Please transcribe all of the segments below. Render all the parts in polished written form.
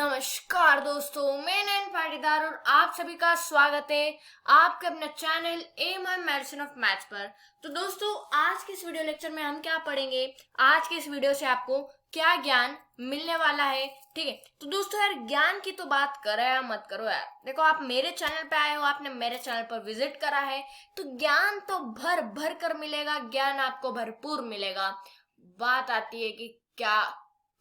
नमस्कार दोस्तों, मैं नयन पाटीदार और आप सभी का स्वागत है आपके अपने channel M medicine of maths पर। तो दोस्तों, आज के इस वीडियो लेक्चर में हम क्या पढ़ेंगे, आज के इस वीडियो से आपको क्या ज्ञान मिलने वाला है। ठीक है, तो दोस्तों यार, ज्ञान की तो बात करो या मत करो यार। देखो, आप मेरे चैनल पे आए हो, आपने मेरे चैनल पर विजिट करा है, तो ज्ञान तो भर भर कर मिलेगा, ज्ञान आपको भरपूर मिलेगा। बात आती है कि क्या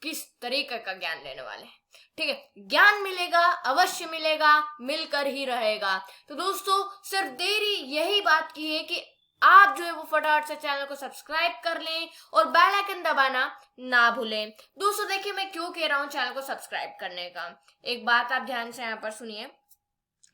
किस तरीके का ज्ञान लेने वाले हैं। ठीक है, ज्ञान मिलेगा, अवश्य मिलेगा, मिलकर ही रहेगा। तो दोस्तों, सिर्फ देरी यही बात की है कि आप जो है वो फटाफट से चैनल को सब्सक्राइब कर लें और बेल आइकन दबाना ना भूलें। दोस्तों देखिए, मैं क्यों कह रहा हूं चैनल को सब्सक्राइब करने का, एक बात आप ध्यान से यहाँ पर सुनिए।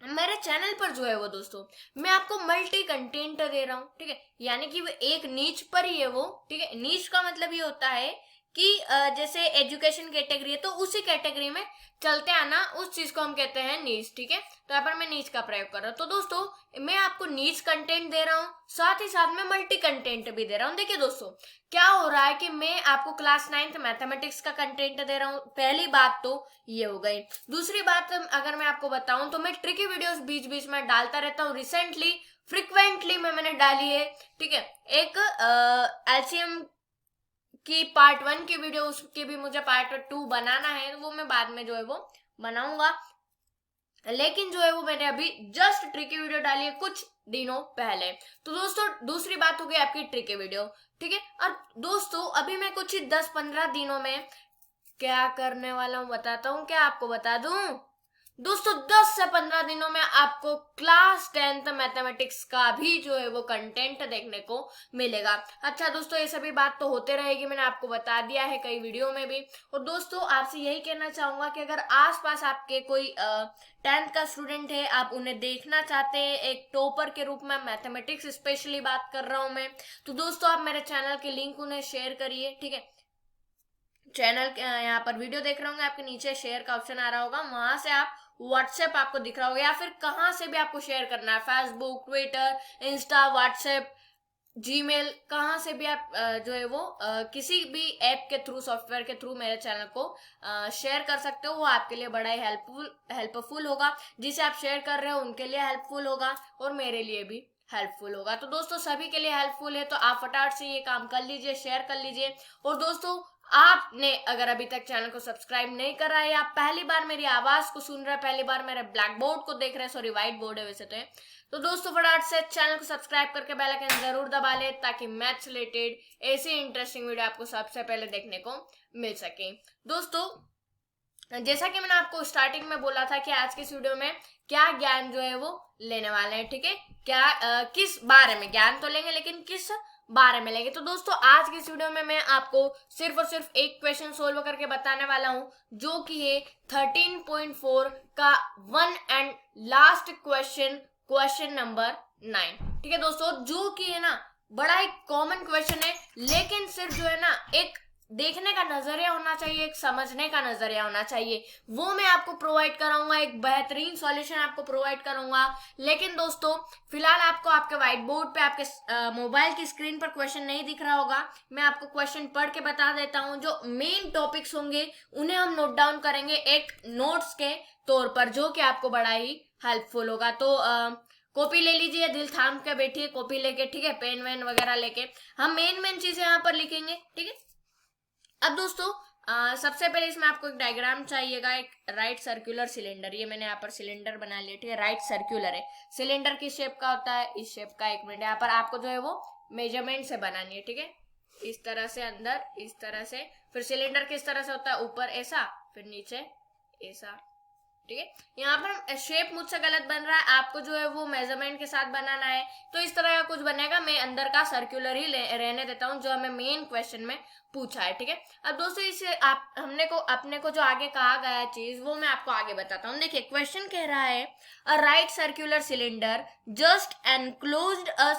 मेरे चैनल पर जो है वो दोस्तों, मैं आपको मल्टी कंटेंट दे रहा हूँ। ठीक है, यानी कि वो एक नीच पर ही है वो। ठीक है, नीच का मतलब ये होता है कि जैसे एजुकेशन कैटेगरी है तो उसी कैटेगरी में चलते आना, उस चीज को हम कहते हैं नीच। ठीक है, तो यहाँ पर मैं नीच का प्रयोग कर रहा हूँ। तो दोस्तों, मैं आपको नीच कंटेंट दे रहा हूँ, साथ ही साथ में मल्टी कंटेंट भी दे रहा हूँ। देखिए दोस्तों, क्या हो रहा है कि मैं आपको क्लास 9th मैथमेटिक्स का कंटेंट दे रहा हूँ। पहली बात तो ये हो गई। दूसरी बात अगर मैं आपको बताऊं तो मैं ट्रिकी वीडियोस बीच बीच में डालता रहता हूँ। रिसेंटली फ्रिक्वेंटली मैंने डाली है। ठीक है, एक एलसीएम की पार्ट 1 की वीडियो, उसकी भी मुझे पार्ट 2 बनाना है, वो मैं बाद में जो है वो बनाऊंगा। लेकिन जो है वो मैंने अभी जस्ट ट्रिकी वीडियो डाली है कुछ दिनों पहले। तो दोस्तों, दूसरी बात हो गई आपकी ट्रिकी वीडियो। ठीक है, और दोस्तों अभी मैं कुछ ही 10-15 दिनों में क्या करने वाला हूं बताता हूं, क्या आपको बता दूं दोस्तों, 10 से 15 दिनों में आपको क्लास 10th मैथमेटिक्स का भी जो है वो कंटेंट देखने को मिलेगा। अच्छा दोस्तों, ये सभी बात तो होते रहेगी, मैंने आपको बता दिया है कई वीडियो में भी। और दोस्तों, आपसे यही कहना चाहूंगा कि अगर आसपास आपके कोई 10th का स्टूडेंट है, आप उन्हें देखना चाहते हैं एक टॉपर के रूप में, मैथमेटिक्स स्पेशली बात कर रहा हूं मैं, तो दोस्तों आप मेरे चैनल के लिंक उन्हें शेयर करिए। ठीक है, चैनल यहाँ पर वीडियो देख रहे होंगे, आपके नीचे शेयर का ऑप्शन आ रहा होगा, वहां से आप व्हाट्सएप आपको दिख रहा होगा, या फिर कहां से भी आपको शेयर करना है, Facebook, Twitter, Insta, WhatsApp, Gmail, कहां से भी आप जो है वो किसी भी ऐप के थ्रू, सॉफ्टवेयर के थ्रू मेरे चैनल को शेयर कर सकते हो। वो आपके लिए बड़ा ही हेल्पफुल होगा। जिसे आप शेयर कर रहे हो उनके लिए हेल्पफुल होगा और मेरे लिए भी हेल्पफुल होगा। तो दोस्तों, सभी के लिए हेल्पफुल है, तो आप फटाफट से ये काम कर लीजिए, शेयर कर लीजिए। और दोस्तों, आपने अगर अभी तक चैनल को सब्सक्राइब नहीं करा है, आप पहली बार मेरी आवाज को सुन रहे हैं, पहली बार मेरे ब्लैक बोर्ड को देख रहे हैं, सॉरी व्हाइट बोर्ड है वैसे तो दोस्तों फटाफट से चैनल को सब्सक्राइब करके बेल आइकन जरूर दबा ले, ताकि मैथ्स रिलेटेड ऐसी इंटरेस्टिंग वीडियो आपको सबसे पहले देखने को मिल सके। दोस्तों, जैसा कि मैंने आपको स्टार्टिंग में बोला था कि आज के इस वीडियो में क्या ज्ञान जो है वो लेने वाले हैं। ठीक है, क्या किस बारे में ज्ञान तो लेंगे, लेकिन किस बारे में लेंगे। तो दोस्तों, आज की इस वीडियो में मैं आपको सिर्फ और सिर्फ एक क्वेश्चन सोल्व करके बताने वाला हूं, जो कि है 13.4 का one and last question, question number 9। ठीक है दोस्तों, जो कि है ना बड़ा एक कॉमन क्वेश्चन है, लेकिन सिर्फ जो है ना एक देखने का नजरिया होना चाहिए, एक समझने का नजरिया होना चाहिए, वो मैं आपको प्रोवाइड कराऊंगा, एक बेहतरीन सॉल्यूशन आपको प्रोवाइड करूंगा। लेकिन दोस्तों, फिलहाल आपको आपके व्हाइट बोर्ड पे, आपके मोबाइल की स्क्रीन पर क्वेश्चन नहीं दिख रहा होगा। मैं आपको क्वेश्चन पढ़ के बता देता हूं। जो मेन टॉपिक्स होंगे उन्हें हम नोट डाउन करेंगे एक नोट्स के तौर पर, जो कि आपको बड़ा ही हेल्पफुल होगा। तो कॉपी ले लीजिए, दिल थाम के बैठिए, कॉपी लेके, ठीक है, पेन वेन वगैरह लेके, हम मेन चीजें यहाँ पर लिखेंगे। ठीक है, अब दोस्तों सबसे पहले इसमें आपको एक डायग्राम चाहिएगा, एक राइट सर्कुलर सिलेंडर। ये मैंने यहाँ पर सिलेंडर बना लिया। ठीक है, राइट सर्कुलर है। सिलेंडर किस शेप का होता है, इस शेप का। एक मिनट, यहाँ पर आपको जो है वो मेजरमेंट से बनानी है। ठीक है, इस तरह से अंदर, इस तरह से। फिर सिलेंडर किस तरह से होता है, ऊपर ऐसा, फिर नीचे ऐसा। ठीक है, यहाँ पर शेप मुझसे गलत बन रहा है, आपको जो है वो मेजरमेंट के साथ बनाना है, तो इस तरह का कुछ बनेगा। मैं अंदर का सर्कुलर ही रहने देता हूँ, जो हमें मेन क्वेश्चन में पूछा है। ठीक है, अब दोस्तों इसे आप अपने को जो आगे कहा गया है चीज, वो मैं आपको आगे बताता हूँ। देखिए, क्वेश्चन कह रहा है a right circular cylinder just enclosed a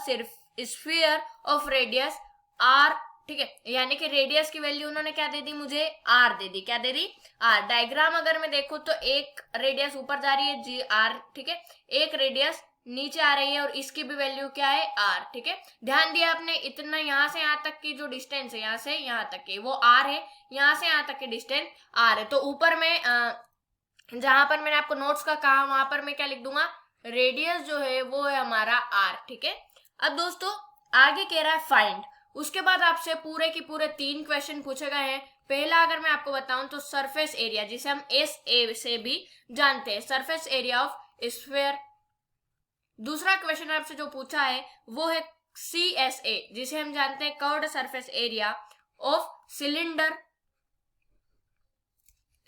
sphere of radius r. ठीक है, यानी कि रेडियस की वैल्यू उन्होंने क्या दे दी, मुझे आर दे दी। क्या दे दी, आर। डायग्राम अगर मैं देखूं तो एक रेडियस ऊपर जा रही है, जी आर। ठीक है, एक रेडियस नीचे आ रही है और इसकी भी वैल्यू क्या है, आर। ठीक है, ध्यान दिया आपने, इतना यहां से यहां तक की जो डिस्टेंस है, यहां से यहां तक की वो आर है, यहां से यहां तक की डिस्टेंस आर है। तो ऊपर में जहां पर मैंने आपको नोट्स का कहा वहां पर मैं क्या लिख दूंगा, रेडियस जो है वो है हमारा आर। ठीक है, अब दोस्तों आगे कह रहा है फाइंड। उसके बाद आपसे पूरे की पूरे 3 क्वेश्चन पूछे गए हैं। पहला अगर मैं आपको बताऊं तो सरफेस एरिया, जिसे हम एस ए से भी जानते हैं, सरफेस एरिया ऑफ स्फीयर। दूसरा क्वेश्चन आपसे जो पूछा है वो है सी एस ए, जिसे हम जानते हैं curved surface area of cylinder.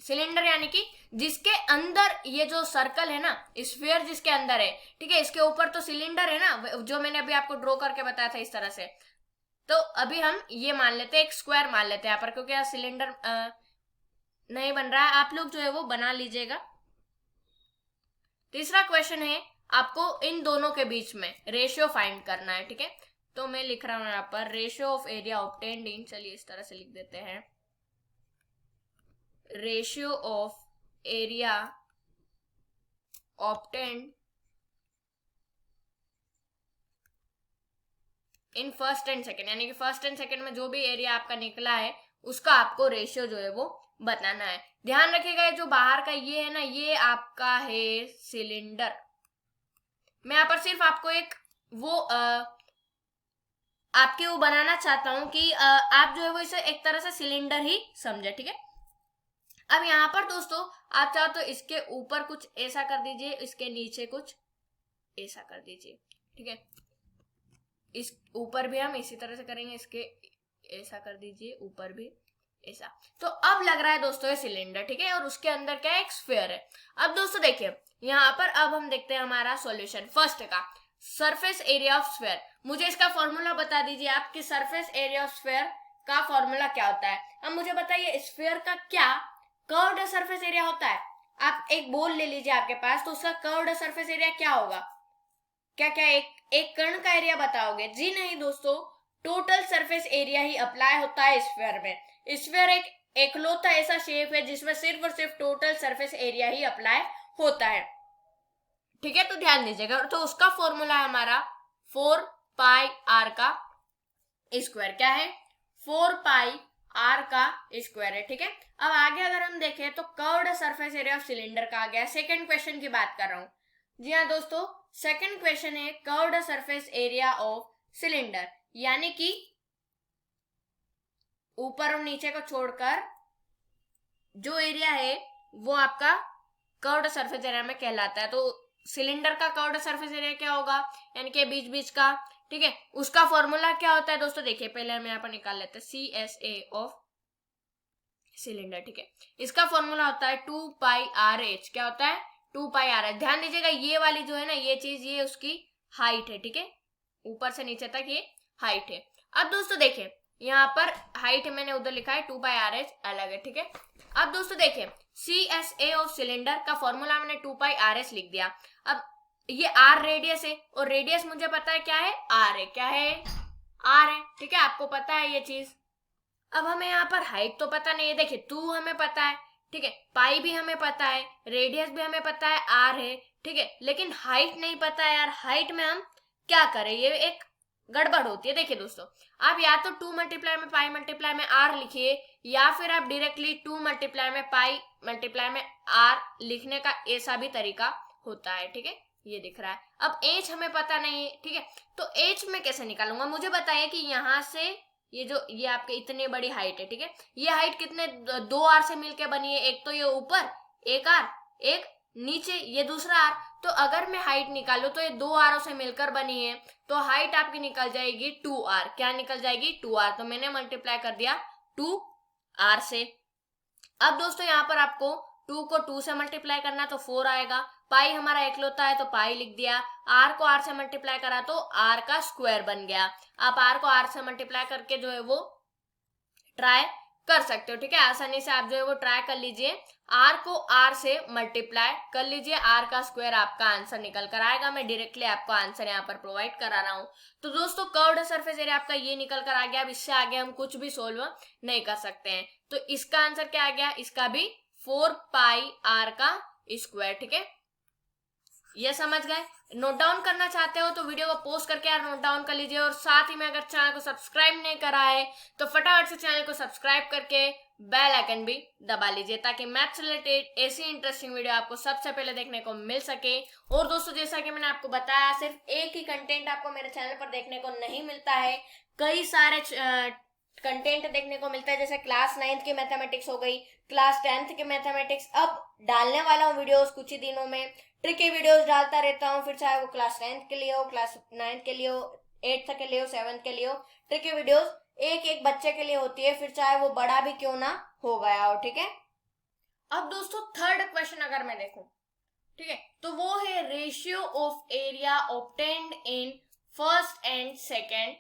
Cylinder यानी कि जिसके अंदर ये जो सर्कल है ना, स्फीयर जिसके अंदर है, ठीक है, इसके ऊपर तो सिलेंडर है ना, जो मैंने अभी आपको ड्रॉ करके बताया था इस तरह से। तो अभी हम ये मान लेते हैं, एक स्क्वायर मान लेते हैं यहाँ पर, क्योंकि यहाँ सिलेंडर नहीं बन रहा है, आप लोग जो है वो बना लीजिएगा। तीसरा क्वेश्चन है आपको इन दोनों के बीच में रेशियो फाइंड करना है। ठीक है, तो मैं लिख रहा हूं यहाँ पर रेशियो ऑफ एरिया ऑब्टेन्ड इन, चलिए इस तरह से लिख देते हैं, ratio of area obtained in first and second, यानी कि फर्स्ट एंड सेकेंड में जो भी एरिया आपका निकला है उसका आपको रेशियो जो है वो बताना है। ध्यान रखिएगा ये जो बाहर का ये है ना, ये आपका है सिलेंडर। मैं यहाँ पर सिर्फ आपको एक वो आपके वो बनाना चाहता हूं कि आप जो है वो इसे एक तरह से सिलेंडर ही समझे। ठीक है, अब यहाँ पर दोस्तों आप चाहो तो इसके ऊपर कुछ ऐसा कर दीजिए, इसके नीचे कुछ ऐसा कर दीजिए। ठीक है, इस ऊपर भी हम इसी तरह से करेंगे, इसके ऐसा कर दीजिए, ऊपर भी ऐसा। तो अब लग रहा है दोस्तों ये सिलेंडर। ठीक है, और उसके अंदर क्या है, एक स्फीयर है। अब दोस्तों देखिए यहाँ पर, अब हम देखते हैं हमारा सॉल्यूशन फर्स्ट का, सरफेस एरिया ऑफ स्फीयर। मुझे इसका फॉर्मूला बता दीजिए आप कि सरफेस एरिया ऑफ स्फीयर का फॉर्मूला क्या होता है। अब मुझे बताइए स्फीयर का क्या कर्व्ड सरफेस एरिया होता है। आप एक बॉल ले लीजिए आपके पास, तो उसका कर्व्ड सरफेस एरिया क्या होगा, क्या क्या एक कर्ण का एरिया बताओगे? जी नहीं दोस्तों, टोटल सरफेस एरिया ही अप्लाई होता है स्फीयर में। स्फीयर एक एकलौता ऐसा शेप है जिसमें सिर्फ और सिर्फ टोटल सरफेस एरिया ही अप्लाई होता है। ठीक है, तो ध्यान दीजिएगा। तो उसका फॉर्मूला है हमारा 4 पाई आर का स्क्वायर। क्या है, 4 पाई आर का स्क्वायर है। ठीक है, अब आगे अगर हम देखें तो curved surface area of cylinder का आ गया। सेकेंड क्वेश्चन की बात कर रहा हूं। जी हाँ दोस्तों, सेकेंड क्वेश्चन है curved surface area of cylinder, यानी कि ऊपर और नीचे को छोड़कर जो एरिया है वो आपका कर्व्ड सरफेस एरिया में कहलाता है। तो सिलेंडर का कर्व्ड सरफेस एरिया क्या होगा, यानी कि बीच बीच का। ठीक है, उसका फॉर्मूला क्या होता है दोस्तों, देखिए पहले हम यहाँ पर निकाल लेते हैं C S A of cylinder. ठीक है, इसका फॉर्मूला होता है 2 पाई आर एच। क्या होता है, 2 पाई आर एच। ध्यान दीजिएगा ये वाली जो है ना, ये चीज, ये उसकी हाइट है। ठीक है, ऊपर से नीचे तक ये हाइट है। अब दोस्तों देखिए यहाँ पर हाइट मैंने उधर लिखा है, 2 पाई आर एच अलग है। ठीक है, अब दोस्तों देखिए C S A of cylinder का फॉर्मूला मैंने 2 पाई आर एच लिख दिया। अब ये आर रेडियस है, और रेडियस मुझे पता है क्या है, आर है। क्या है, आर है। ठीक है, आपको पता है ये चीज। अब हमें यहाँ पर हाइट तो पता नहीं है, देखिए 2 हमें पता है, ठीक है, पाई भी हमें पता है, रेडियस भी हमें पता है, आर है। ठीक है, लेकिन हाइट नहीं पता है यार। हाइट में हम क्या करें, ये एक गड़बड़ होती है। देखिए दोस्तों, आप या तो 2 मल्टीप्लाई में पाई मल्टीप्लाई में आर लिखिए, या फिर आप डायरेक्टली 2 मल्टीप्लाई में पाई मल्टीप्लाई में आर लिखने का ऐसा भी तरीका होता है। ठीक है, ये दिख रहा है। अब एच हमें पता नहीं है। ठीक है, तो एच में कैसे निकालूंगा, मुझे बताइए कि यहाँ से ये आपके इतनी बड़ी हाइट है। ठीक है, ये हाइट कितने 2 आर से मिलके बनी है, एक तो ये ऊपर एक आर, एक नीचे ये दूसरा आर। तो अगर मैं हाइट निकालू तो ये 2 आरों से मिलकर बनी है, तो हाइट आपकी निकल जाएगी 2 आर। क्या निकल जाएगी, 2 आर। तो मैंने मल्टीप्लाई कर दिया 2 आर से। अब दोस्तों यहाँ पर आपको 2 को 2 से मल्टीप्लाई करना तो 4 आएगा। पाई हमारा एकलौता है तो पाई लिख दिया। आर को आर से मल्टीप्लाई करा तो आर का स्क्वायर बन गया। आप आर को आर से मल्टीप्लाई करके जो है वो ट्राई कर सकते हो। ठीक है, आसानी से आप जो है वो ट्राई कर लीजिए। आर को आर से मल्टीप्लाई कर लीजिए, आर का स्क्वायर आपका आंसर निकल कर आएगा। मैं डायरेक्टली आपको आंसर यहाँ पर प्रोवाइड करा रहा हूँ। तो दोस्तों कर्व्ड सरफेस एरिया आपका ये निकल कर आ गया। अब इससे आगे हम कुछ भी सोल्व नहीं कर सकते हैं। तो इसका आंसर क्या आ गया, इसका भी 4 पाई आर का स्क्वायर। ठीक है, ये समझ गए। नोट डाउन करना चाहते हो तो वीडियो को पॉज करके यार नोट डाउन कर लीजिए, और साथ ही में अगर चैनल को सब्सक्राइब नहीं करा है तो फटाफट से चैनल को सब्सक्राइब करके बेल आइकन भी दबा लीजिए ताकि मैथ से रिलेटेड ऐसी इंटरेस्टिंग वीडियो आपको सबसे पहले देखने को मिल सके। और दोस्तों जैसा कि मैंने आपको बताया, सिर्फ एक ही कंटेंट आपको मेरे चैनल पर देखने को नहीं मिलता है, कई सारे कंटेंट देखने को मिलता है। जैसे क्लास 9th की मैथमेटिक्स हो गई, क्लास 10th की मैथमेटिक्स, अब डालने वाला हूँ वीडियोस कुछ ही दिनों में, ट्रिकी वीडियोस डालता रहता हूँ, फिर चाहे वो क्लास 10th के लिए हो, क्लास 9th के लिए हो, 8th के लिए हो, 7th के लिए हो, ट्रिकी वीडियोस एक एक बच्चे के लिए होती है, फिर चाहे वो बड़ा भी क्यों ना हो गया हो। ठीक है, अब दोस्तों थर्ड क्वेश्चन अगर मैं देखूं, ठीक है, तो वो है ratio of area obtained in first and second.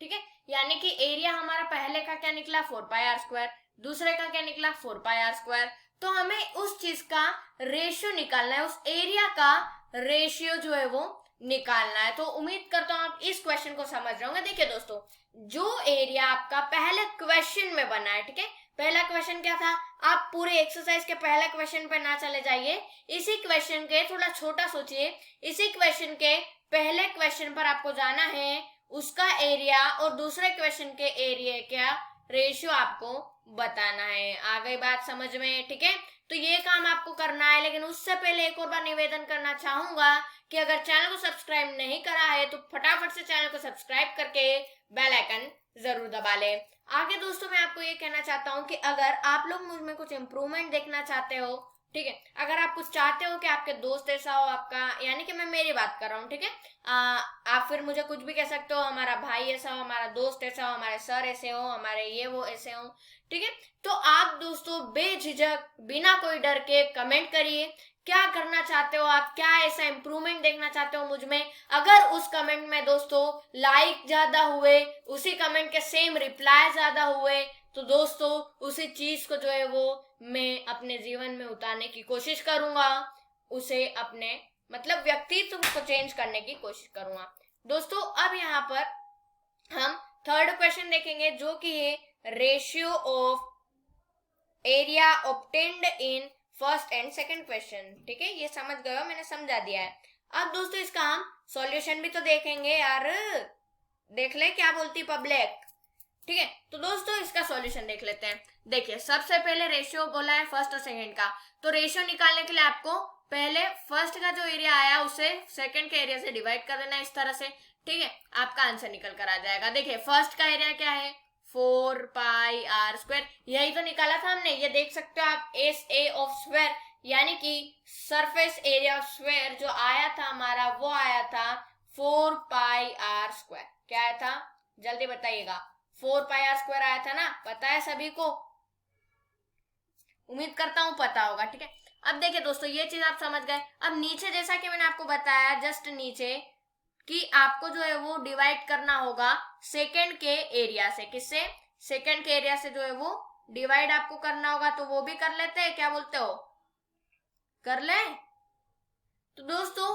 ठीक है, यानी कि एरिया हमारा पहले का क्या निकला 4πr², दूसरे का क्या निकला 4πr²। तो हमें उस चीज का रेशियो निकालना है, उस एरिया का रेशियो जो है वो निकालना है। तो उम्मीद करता हूं आप इस क्वेश्चन को समझ रहे होंगे। देखिए दोस्तों, जो एरिया आपका पहले क्वेश्चन में बना है, ठीक है, पहला क्वेश्चन क्या था, आप पूरे एक्सरसाइज के पहले क्वेश्चन पे ना चले जाइए, इसी क्वेश्चन के थोड़ा छोटा सोचिए, इसी क्वेश्चन के पहले क्वेश्चन पर आपको जाना है, उसका एरिया और दूसरे क्वेश्चन के एरिया का रेशियो आपको बताना है। आ गई बात समझ में? ठीक है, तो ये काम आपको करना है। लेकिन उससे पहले एक और बार निवेदन करना चाहूंगा कि अगर चैनल को सब्सक्राइब नहीं करा है तो फटाफट से चैनल को सब्सक्राइब करके बेल आइकन जरूर दबा ले। आगे दोस्तों मैं आपको ये कहना चाहता हूँ कि अगर आप लोग मुझ में कुछ इम्प्रूवमेंट देखना चाहते हो, ठीक है, अगर आप कुछ चाहते हो कि आपके दोस्त ऐसा हो आपका, यानी कि मैं मेरी बात कर रहा हूँ, ठीक है, आप फिर मुझे कुछ भी कह सकते हो, हमारा भाई ऐसा हो, हमारा दोस्त ऐसा हो, हमारे सर ऐसे हो, हमारे ये वो ऐसे हो, ठीक है, तो आप दोस्तों बेझिझक बिना कोई डर के कमेंट करिए, क्या करना चाहते हो आप, क्या ऐसा इम्प्रूवमेंट देखना चाहते हो मुझ में। अगर उस कमेंट में दोस्तों लाइक ज्यादा हुए, उसी कमेंट के सेम रिप्लाई ज्यादा हुए, तो दोस्तों उसी चीज को जो है वो मैं अपने जीवन में उतारने की कोशिश करूंगा, उसे अपने मतलब व्यक्तित्व को चेंज करने की कोशिश करूंगा। दोस्तों अब यहाँ पर हम थर्ड क्वेश्चन देखेंगे जो कि है ratio of area obtained in first and second question. ठीक है, ये समझ गए हो, मैंने समझा दिया है। अब दोस्तों इसका हम सॉल्यूशन भी तो देखेंगे यार, देख ले क्या बोलती पब्लिक। ठीक है, तो दोस्तों इसका सॉल्यूशन देख लेते हैं। देखिए सबसे पहले रेशियो बोला है फर्स्ट और सेकंड का, तो रेशियो निकालने के लिए आपको पहले फर्स्ट का जो एरिया आया उसे सेकंड के एरिया से डिवाइड कर देना इस तरह से। ठीक है, आपका आंसर निकल कर आ जाएगा। देखिए फर्स्ट का एरिया क्या है 4πr², यही तो निकाला था हमने, ये देख सकते हो आप, एस ए ऑफ स्क्वायर, यानी कि सरफेस एरिया ऑफ स्क्वायर जो आया था हमारा वो आया था 4πr²। क्या आया था जल्दी बताइएगा, 4πr² आया था ना, पता है सभी को, उम्मीद करता हूं पता होगा। ठीक है, अब देखिए दोस्तों ये चीज आप समझ गए। अब नीचे जैसा कि मैंने आपको बताया जस्ट नीचे कि आपको जो है वो डिवाइड करना होगा सेकंड के एरिया से। किससे? सेकंड के एरिया से जो है वो डिवाइड आपको करना होगा, तो वो भी कर लेते हैं, क्या बोलते हो, कर ले। तो दोस्तों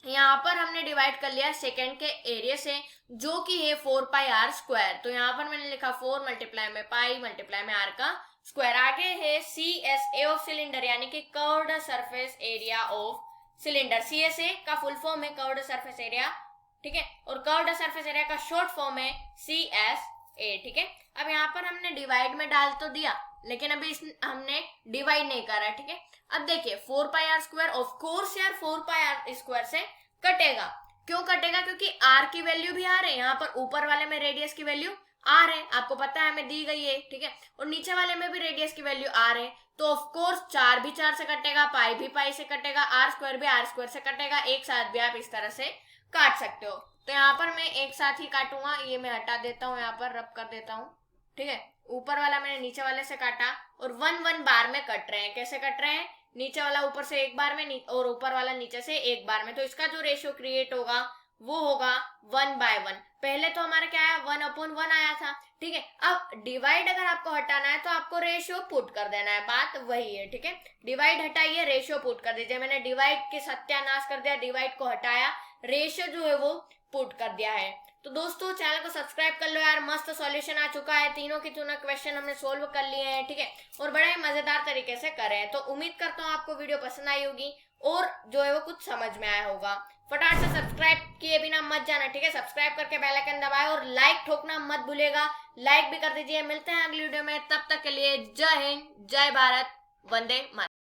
यहाँ पर हमने डिवाइड कर लिया सेकंड के एरिया से जो कि है 4πr²। तो यहाँ पर मैंने लिखा 4 मल्टीप्लाई में पाई मल्टीप्लाई में r का स्क्वायर। आगे है CSA ऑफ सिलेंडर, यानी कि curved surface area of cylinder. CSA का फुल फॉर्म है कर्व्ड सरफेस एरिया, ठीक है, और कर्व्ड सरफेस एरिया का शॉर्ट फॉर्म है CSA। ठीक है, अब यहाँ पर हमने डिवाइड में डाल तो दिया, लेकिन अभी हमने डिवाइड नहीं करा। ठीक है, अब देखिए 4πr², ऑफ कोर्स यार 4πr² से कटेगा। क्यों कटेगा? क्योंकि r की वैल्यू भी r है, यहाँ पर ऊपर वाले में रेडियस की वैल्यू r है, आपको पता है हमें दी गई है। ठीक है, और नीचे वाले में भी रेडियस की वैल्यू r है, तो ऑफ कोर्स 4 भी 4 से कटेगा, पाई भी पाई से कटेगा, r² भी r² से कटेगा। एक साथ भी आप इस तरह से काट सकते हो। तो यहाँ पर मैं एक साथ ही काटूंगा, ये मैं हटा देता हूँ, यहाँ पर रब कर देता हूँ। ठीक है, ऊपर वाला मैंने नीचे वाले से काटा और 1 बार में कट रहे हैं। कैसे कट रहे हैं? नीचे वाला ऊपर से एक बार में और ऊपर वाला नीचे से एक बार में, तो इसका जो रेशियो क्रिएट होगा वो होगा 1/1। पहले तो हमारा क्या आया 1/1 आया था। ठीक है, अब डिवाइड अगर आपको हटाना है तो आपको रेशियो पुट कर देना है, बात वही है। ठीक है, डिवाइड हटाइए, रेशियो पुट कर दीजिए। मैंने डिवाइड के सत्यानाश कर दिया, डिवाइड को हटाया, रेशियो जो है वो पुट कर दिया है। तो दोस्तों चैनल को सब्सक्राइब कर लो यार, मस्त सॉल्यूशन आ चुका है, तीनों की तीनों क्वेश्चन हमने सोल्व कर लिए हैं। ठीक है, और बड़ा ही मजेदार तरीके से करे हैं। तो उम्मीद करता हूँ आपको वीडियो पसंद आई होगी और जो है वो कुछ समझ में आया होगा। फटाफट से सब्सक्राइब किए बिना मत जाना। ठीक है, सब्सक्राइब करके बेल आइकन दबाए और लाइक ठोकना मत भूलेगा। लाइक भी कर दीजिए। मिलते हैं अगली वीडियो में, तब तक के लिए जय हिंद, जय भारत, वंदे मातरम।